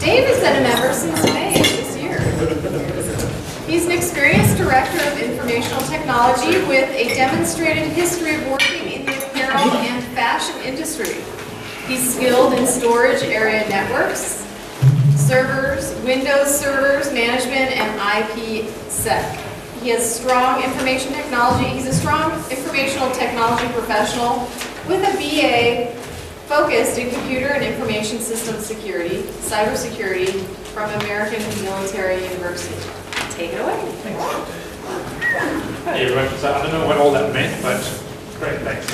Dave has been a member since May of this year. He's an experienced director of informational technology with a demonstrated history of working in the apparel and fashion industry. He's skilled in storage area networks, servers, Windows servers, management, and IPsec. He has strong information technology. He's a strong informational technology professional with a BA focused in computer and information system security, cybersecurity from American Military University. Take it away. Hey everyone, so I don't know what all that meant, but great, thanks.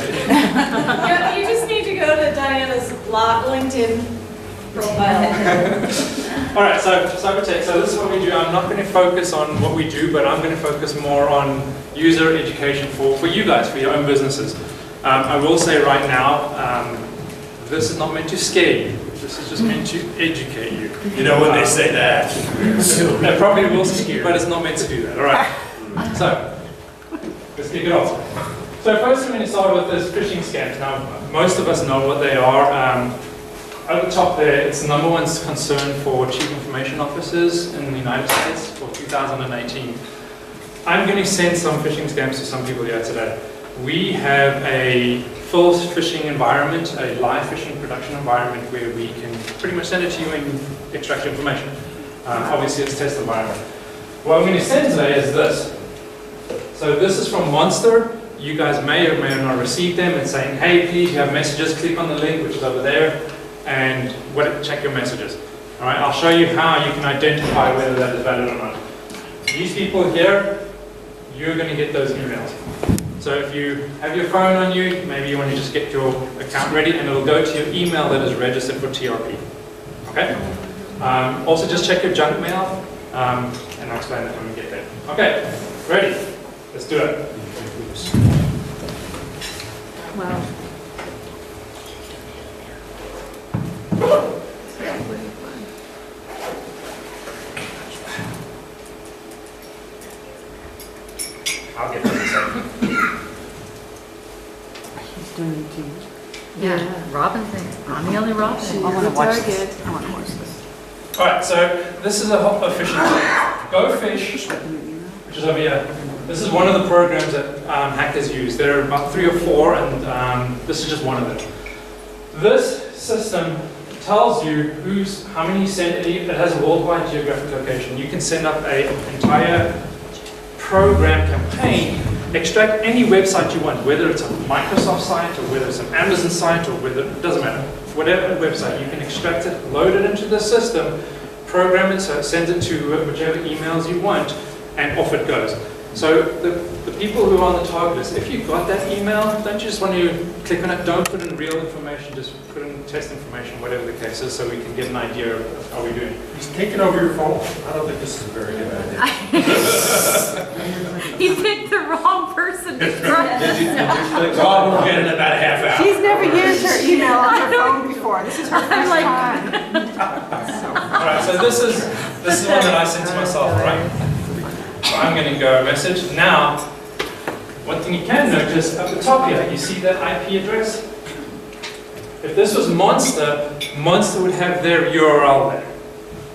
You just need to go to Diana's LinkedIn profile. All right, so CyberTech, so this is what we do. I'm not going to focus on what we do, but I'm going to focus more on user education for you guys, for your own businesses. I will say right now, this is not meant to scare you. This is just meant to educate you. You know when they say that. That probably will scare you, but it's not meant to do that. All right. So, let's kick it off. So first I'm going to start with is phishing scams. Now, most of us know what they are. At the top there, it's the #1 concern for chief information officers in the United States for 2018. I'm going to send some phishing scams to some people here today. We have a full phishing environment, a live phishing production environment where we can pretty much send it to you and extract your information. Obviously it's a test environment. What I'm going to send today is this. So this is from Monster. You guys may or may not receive them. It's saying, hey, please, you have messages, click on the link, which is over there, and check your messages. All right, I'll show you how you can identify whether that is valid or not. These people here, you're going to get those emails. So if you have your phone on you, maybe you want to just get your account ready and it'll go to your email that is registered for TRP. Okay? Also just check your junk mail and I'll explain that when we get there. Okay, ready? Let's do it. Wow. I'll get this. Yeah, Robin's in. I'm the only Robin. I want to watch this. I want to watch this. All right, so this is a phishing thing. Go Fish, which is over here. This is one of the programs that hackers use. There are about 3 or 4, and this is just one of them. This system tells you how many you send. It has a worldwide geographic location. You can send up an entire program campaign, extract any website you want, whether it's a Microsoft site or whether it's an Amazon site or whether, it doesn't matter, whatever website, you can extract it, load it into the system, program it so it sends it to whichever emails you want, and off it goes. So the people who are on the target list, if you've got that email, don't you just want to click on it, don't put in real information, just put in test information, whatever the case is, so we can get an idea of how we're doing. He's taking over your phone. I don't think this is a very good idea. He picked the wrong person to try. Did you oh, we'll get in about a half hour. She's never used her, on her phone before. This is her first time. All right, so this is one that I sent to myself, right? So I'm going to go message. Now, one thing you can notice up the top here, you see that IP address? If this was Monster, Monster would have their URL there.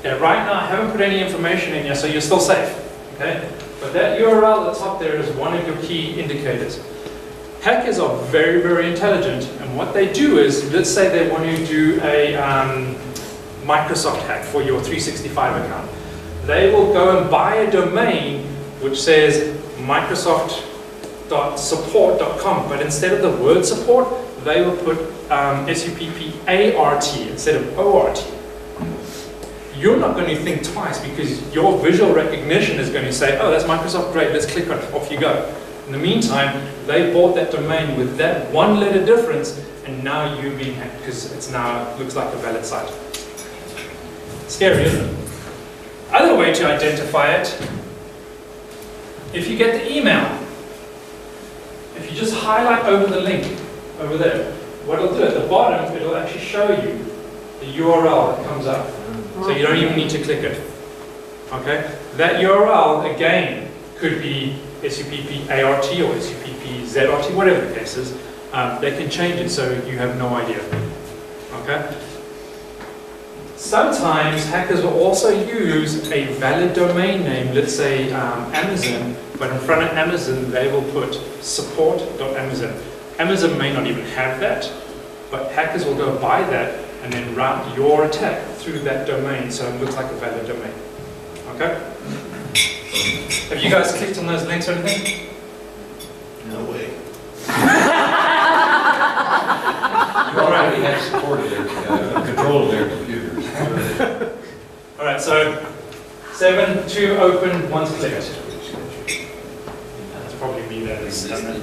Okay, right now I haven't put any information in here, so you're still safe. Okay? But that URL at the top there is one of your key indicators. Hackers are very, very intelligent, and what they do is, let's say they want to do a Microsoft hack for your 365 account. They will go and buy a domain which says Microsoft.support.com, but instead of the word support, they will put SUPPART instead of ORT. You're not going to think twice because your visual recognition is going to say, oh, that's Microsoft, great, let's click on it, off you go. In the meantime, they bought that domain with that one letter difference, and now you're being hacked because it's now looks like a valid site. Scary, isn't it? Other way to identify it, if you get the email, if you just highlight over the link over there, what it'll do at the bottom, it'll actually show you the URL that comes up. So you don't even need to click it. Okay? That URL, again, could be SUPPART or SUPPZRT, whatever the case is. They can change it so you have no idea. Okay? Sometimes hackers will also use a valid domain name, let's say Amazon, but in front of Amazon they will put support.amazon. Amazon may not even have that, but hackers will go buy that and then route your attack through that domain so it looks like a valid domain. Okay? Have you guys clicked on those links or anything? No way. You already have supported their, control of their computers. Alright, so 7, 2 open, 1's clicked. That's probably me that has done that.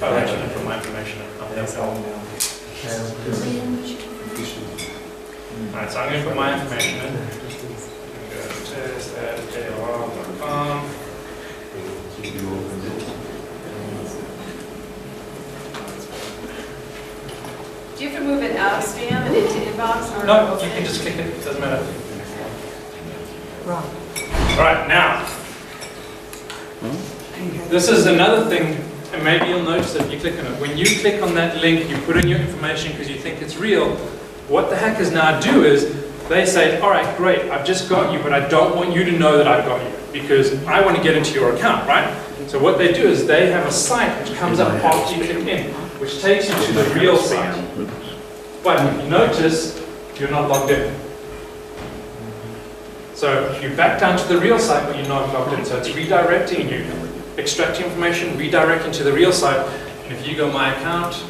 Oh, actually, I put my information in. Alright, so I'm going to put my information in. Go to test@AOL.com. Do you have to move it out of spam and into inbox? Or No, you can just click it, it doesn't matter. Wrong. Alright, now, this is another thing, and maybe you'll notice if you click on it. When you click on that link, you put in your information because you think it's real. What the hackers now do is, they say, alright, great, I've just got you, but I don't want you to know that I've got you, because I want to get into your account, right? So what they do is, they have a site which comes up after you click in, which takes you to the real site. But if you notice, you're not logged in. So you back down to the real site, but you're not logged in. So it's redirecting you, extracting information, redirecting to the real site. And if you go my account,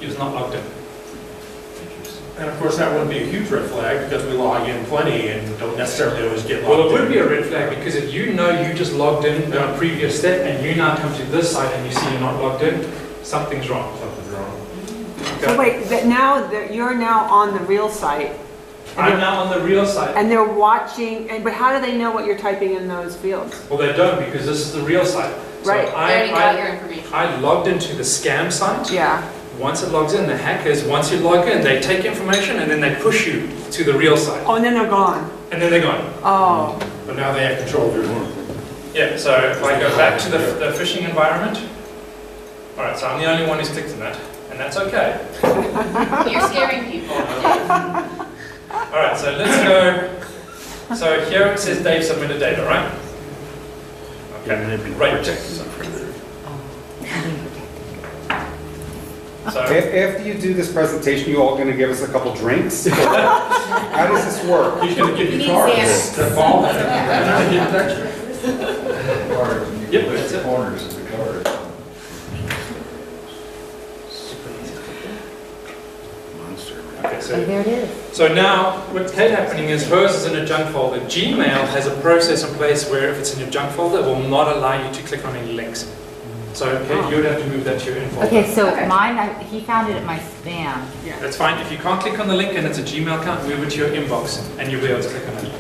you're not logged in. And of course, that wouldn't be a huge red flag because we log in plenty and don't necessarily always get logged in. Well, it would be a red flag because if you know you just logged in on a previous step and you now come to this site and you see you're not logged in, something's wrong. Something's wrong. So wait, you're now on the real site. I'm now on the real site. And they're watching, but how do they know what you're typing in those fields? Well, they don't because this is the real site. So Right. They already got your information. I logged into the scam site. Yeah. Once it logs in, the hackers, once you log in, they take information and then they push you to the real site. Oh, and then they're gone. And then they're gone. Oh. But now they have control of your work. Yeah, so if I go back to the phishing environment, alright, so I'm the only one who's clicked on that, and that's okay. You're scaring people. Alright, so let's go, so here it says Dave submitted data, right? Okay, right. So, After you do this presentation, you all going to give us a couple drinks? How does this work? He's going to give He you needs cards Xanax. to fall in. Yep, that's it. Corners of the card. okay, so There it is. So now, what's happening is hers is in a junk folder. Gmail has a process in place where if it's in your junk folder, it will not allow you to click on any links. So you would have to move that to your info. Okay, so Okay. mine, he found it at my spam. That's fine. If you can't click on the link and it's a Gmail account, move it to your inbox and you'll be able to click on it.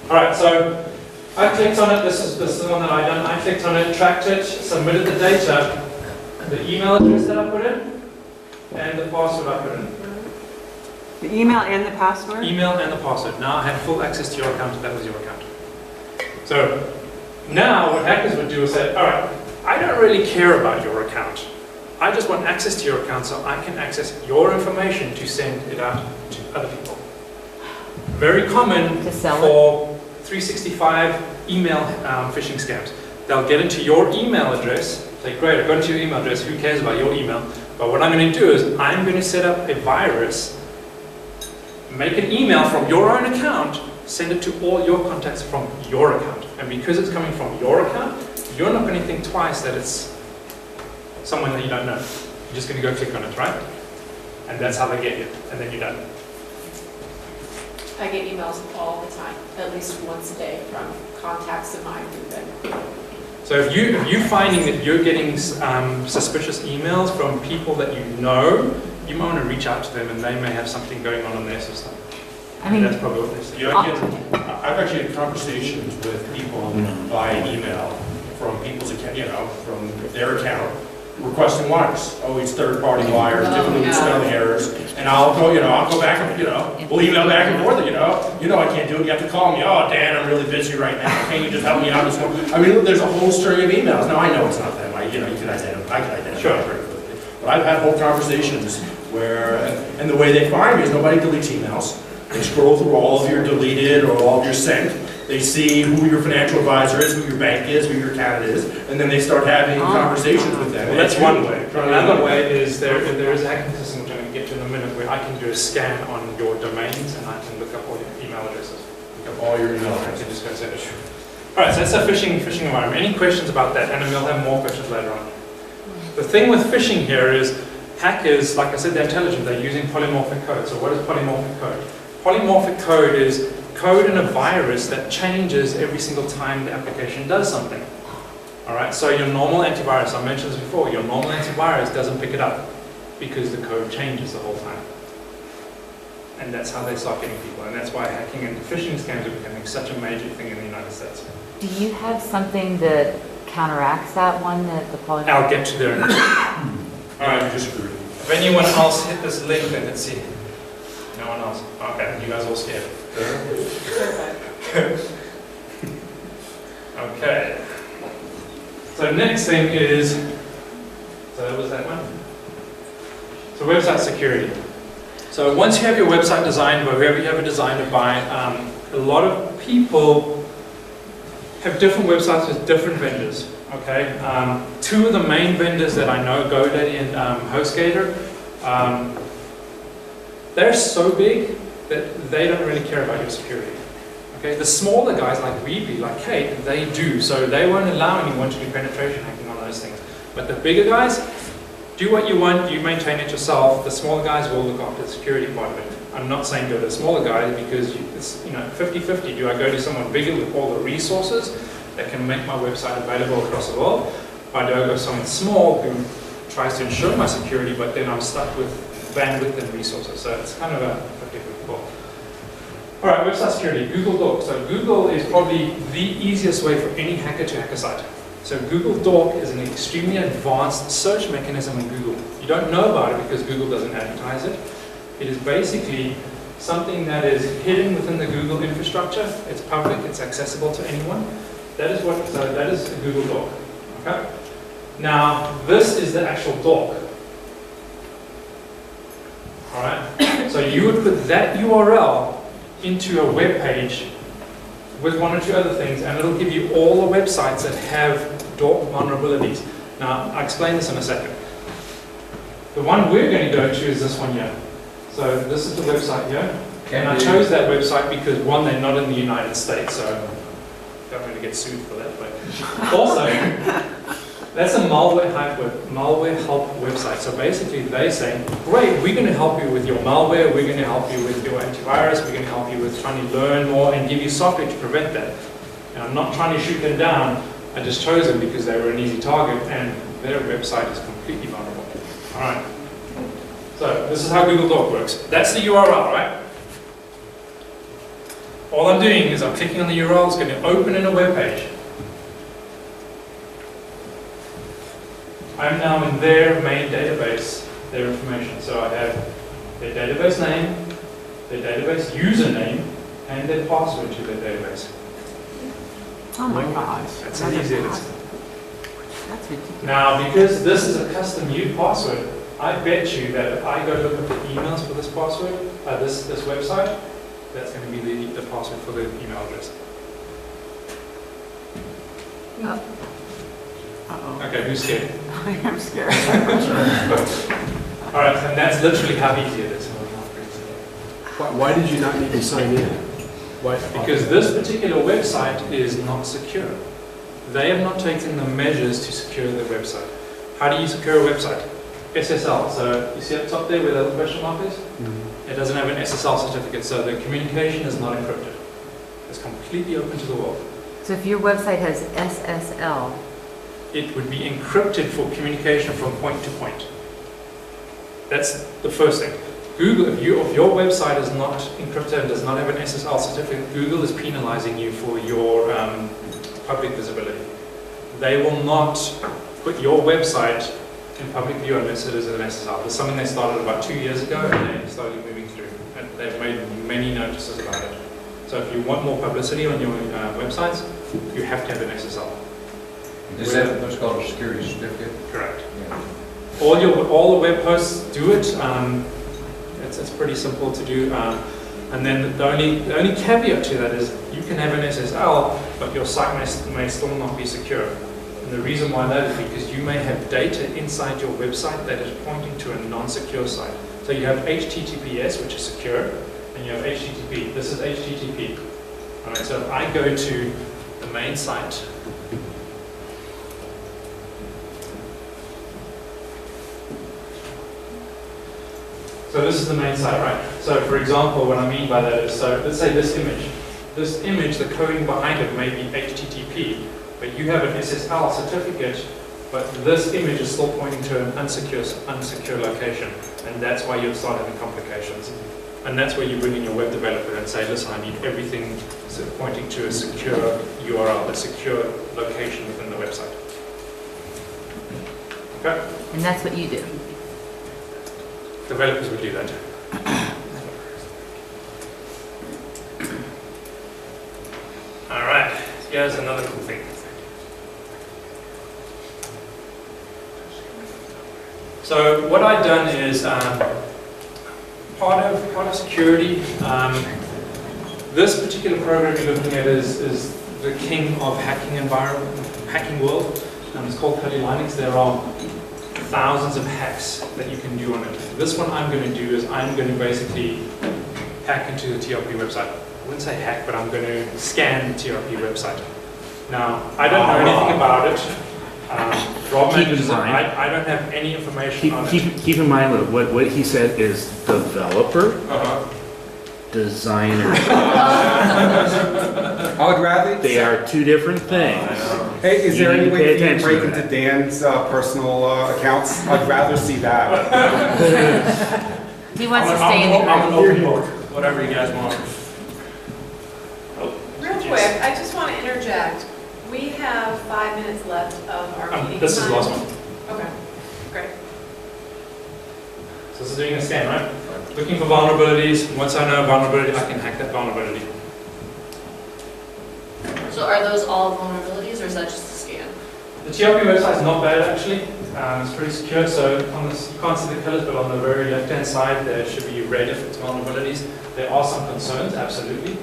Alright, so I clicked on it. This is the one that I done. I clicked on it, tracked it, submitted the data, the email address that I put in, and the password I put in. The email and the password? Email and the password. Now I had full access to your account. That was your account. So now what hackers would do is say, all right, I don't really care about your account. I just want access to your account so I can access your information to send it out to other people. Very common To sell for 365 email phishing scams. They'll get into your email address, say, great, I've got into your email address, who cares about your email? But what I'm going to do is I'm going to set up a virus, make an email from your own account, send it to all your contacts from your account. And because it's coming from your account, you're not going to think twice that it's someone that you don't know. You're just going to go click on it, right? And that's how they get you. And then you're done. I get emails all the time, at least once a day, from contacts of mine who've been. So if you're finding that you're getting suspicious emails from people that you know, you might want to reach out to them and they may have something going on their system. I mean, That's probably what they say. You know, I've actually had conversations with people via email from people's account, from their account, requesting wires, always third-party wires, different spelling errors, and I'll go back and, we'll email back and forth, I can't do it, you have to call me, oh, Dan, I'm really busy right now, can you just help me out this one? I mean, there's a whole string of emails, now I know it's not them, I can identify Sure. very quickly, but I've had whole conversations where, and the way they find me is nobody deletes emails, they scroll through all of your deleted or all of your sent, they see who your financial advisor is, who your bank is, who your candidate is, and then they start having conversations with them. Well, that's one way. Another way is there is a hacking system, which I'm going to get to in a minute, where I can do a scan on your domains and I can look up all your email addresses. Look up all your email I addresses. can just go set it. All right, so that's a phishing environment. Any questions about that? And then we'll have more questions later on. The thing with phishing here is hackers, like I said, they're intelligent. They're using polymorphic code. So what is polymorphic code? Polymorphic code is code in a virus that changes every single time the application does something. All right, so your normal antivirus, I mentioned this before, your normal antivirus doesn't pick it up because the code changes the whole time. And that's how they start getting people, and that's why hacking and phishing scams are becoming such a major thing in the United States. Do you have something that counteracts that one, that the polymorphic? I'll get to there in a minute. All right, Just screwed. if anyone else hit this link, then let's see. No one else. Okay, you guys all scared. Okay. So next thing is, so that was that one. So website security. So once you have your website designed by whoever you have it designed by, a lot of people have different websites with different vendors. Okay. Two of the main vendors that I know, GoDaddy and HostGator, they're so big that they don't really care about your security. Okay, the smaller guys like Weebly, like Kate, they do, so they won't allow anyone to do penetration hacking on those things. But the bigger guys, do what you want, you maintain it yourself. The smaller guys will look after the security part of it. I'm not saying go to the smaller guys because it's 50-50. Do I go to someone bigger with all the resources that can make my website available across the world? Or do I go to someone small who tries to ensure my security, but then I'm stuck with bandwidth and resources? So it's kind of a 50-50 ball. All right, website security, Google Doc. So Google is probably the easiest way for any hacker to hack a site. So Google Doc is an extremely advanced search mechanism in Google. You don't know about it because Google doesn't advertise it. It is basically something that is hidden within the Google infrastructure. It's public, it's accessible to anyone. That is that is a Google Doc. Okay? Now, this is the actual doc. All right? So you would put that URL into a web page with one or two other things, and it'll give you all the websites that have doc vulnerabilities. Now, I'll explain this in a second. The one we're going to go to is this one here. So this is the website here. And I chose that website because, one, they're not in the United States, so I don't really get sued for that. But also, that's a malware help website. So basically they say, great, we're going to help you with your malware, we're going to help you with your antivirus, we're going to help you with trying to learn more and give you software to prevent that. And I'm not trying to shoot them down, I just chose them because they were an easy target and their website is completely vulnerable. Alright. So this is how Google Doc works. That's the URL, right? All I'm doing is I'm clicking on the URL, it's going to open in a web page. I'm now in their main database, their information. So I have their database name, their database username, and their password to their database. Oh my gosh. That's how easy it is. That's ridiculous. Now, because this is a custom new password, I bet you that if I go look at the emails for this password, this website, that's going to be the password for the email address. Uh-oh. Okay, who's scared? I am scared. All right, and that's literally how easy it is. Why did you not need to sign in? Why? Because this particular website is not secure. They have not taken the measures to secure their website. How do you secure a website? SSL. So you see up top there where the question mark is? It doesn't have an SSL certificate, so the communication is not encrypted. It's completely open to the world. So if your website has SSL, it would be encrypted for communication from point to point. That's the first thing. Google, if your website is not encrypted and does not have an SSL certificate, Google is penalizing you for your public visibility. They will not put your website in public view unless it is an SSL. It's something they started about 2 years ago, and they're slowly moving through. And they've made many notices about it. So if you want more publicity on your websites, you have to have an SSL. Is that what's called a security certificate? Correct. Yeah. All the web hosts do it. It's pretty simple to do. And then the only caveat to that is you can have an SSL, but your site may still not be secure. And the reason why that is because you may have data inside your website that is pointing to a non-secure site. So you have HTTPS, which is secure, and you have HTTP. This is HTTP. All right, so if I go to the main site, so this is the main site, right? So for example, what I mean by that is, so let's say this image, the coding behind it may be HTTP, but you have an SSL certificate, but this image is still pointing to an unsecure location, and that's why you'll start having complications. And that's where you bring in your web developer and say, listen, I need everything pointing to a secure URL, a secure location within the website. Okay? And that's what you do. Developers would do that. All right, here's another cool thing. So what I've done is part of security. This particular program you're looking at is the king of hacking world. It's called Kali Linux. There are thousands of hacks that you can do on it. This one I'm going to do is I'm going to basically hack into the TRP website. I wouldn't say hack, but I'm going to scan the TRP website. Now, I don't know anything about it. Rob manages it. I don't have any information on it. Keep in mind what he said is developer, designer. I would rather. They are two different things. Hey, is there You any need to way pay you can attention break to into that. Dan's personal accounts? I'd rather see that. He wants to stay in the I'm group. an open book, whatever you guys want. Real quick, I just want to interject. We have 5 minutes left of our meeting This is the time. last one. Okay, great. So this is doing a scan, right? Looking for vulnerabilities. Once I know a vulnerability, I can hack that vulnerability. So are those all vulnerabilities, or is that just a scan? The TRP website is not bad actually. It's pretty secure. So on this, you can't see the colors, but on the very left-hand side, there should be red if it's vulnerabilities. There are some concerns, absolutely.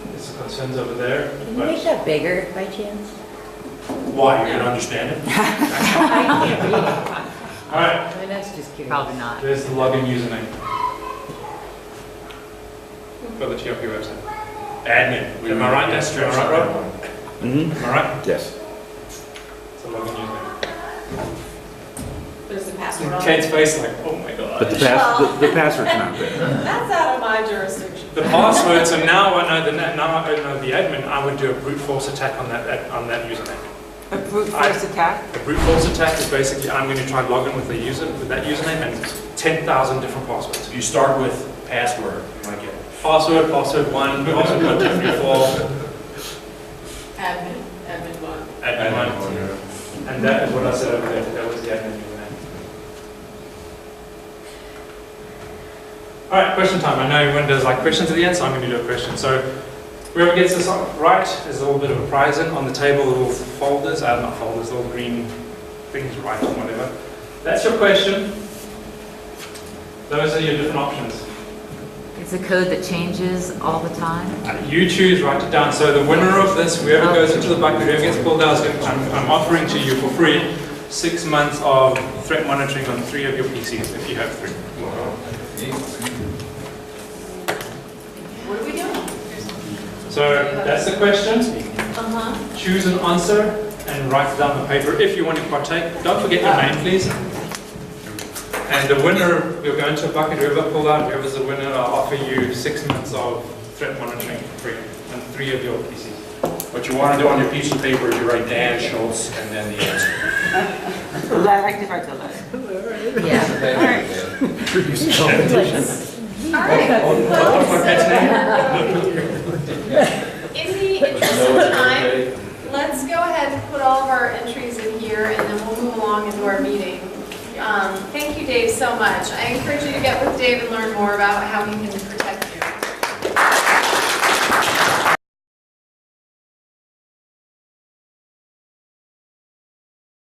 There's some concerns over there. Can you make that bigger by chance? Why, you don't understand it? I can't read it. All right. I mean, that's just curious. Probably not. There's the login username for the TRP website. Admin. Am I right? That's Am I right, Rob? Mm-hmm. Am I right? Yes. It's a login username. There's the password on Kate's it. face like, oh my god. But the password's not there. That's out of my jurisdiction. The password. So now I know the admin. I would do a brute force attack on that username. A brute force attack? A brute force attack is basically I'm going to try and log in with that username and 10,000 different passwords. You start with password, like it. Password 1, password 1, 2, 3, 4, Admin one. admin 1. And that is what I said over there. That was the admin username. All right, question time. I know everyone does like questions at the end, so I'm going to do a question. So whoever gets this right, there's a little bit of a prize in on the table, little folders, not folders, little green things right or whatever. That's your question. Those are your different options. It's a code that changes all the time. You choose, write it down. So the winner of this, whoever goes into the bucket, whoever gets pulled out, I'm offering to you for free 6 months of threat monitoring on 3 of your PCs, if you have 3. What are we doing? So that's the question. Uh-huh. Choose an answer and write it down on the paper if you want to partake. Don't forget your name, please. And the winner, you'll go into a bucket, whoever pulled out, whoever's the winner, I'll offer you 6 months of threat monitoring for free on 3 of your PCs. What you want to do on your piece of paper is you write Dan Schultz and then the answer. I like to write the letter. Yeah. All right. What's my pet's name? In the interest of time, let's go ahead and put all of our entries in here, and then we'll move along long into our meeting. Thank you, Dave, so much. I encourage you to get with Dave and learn more about how he can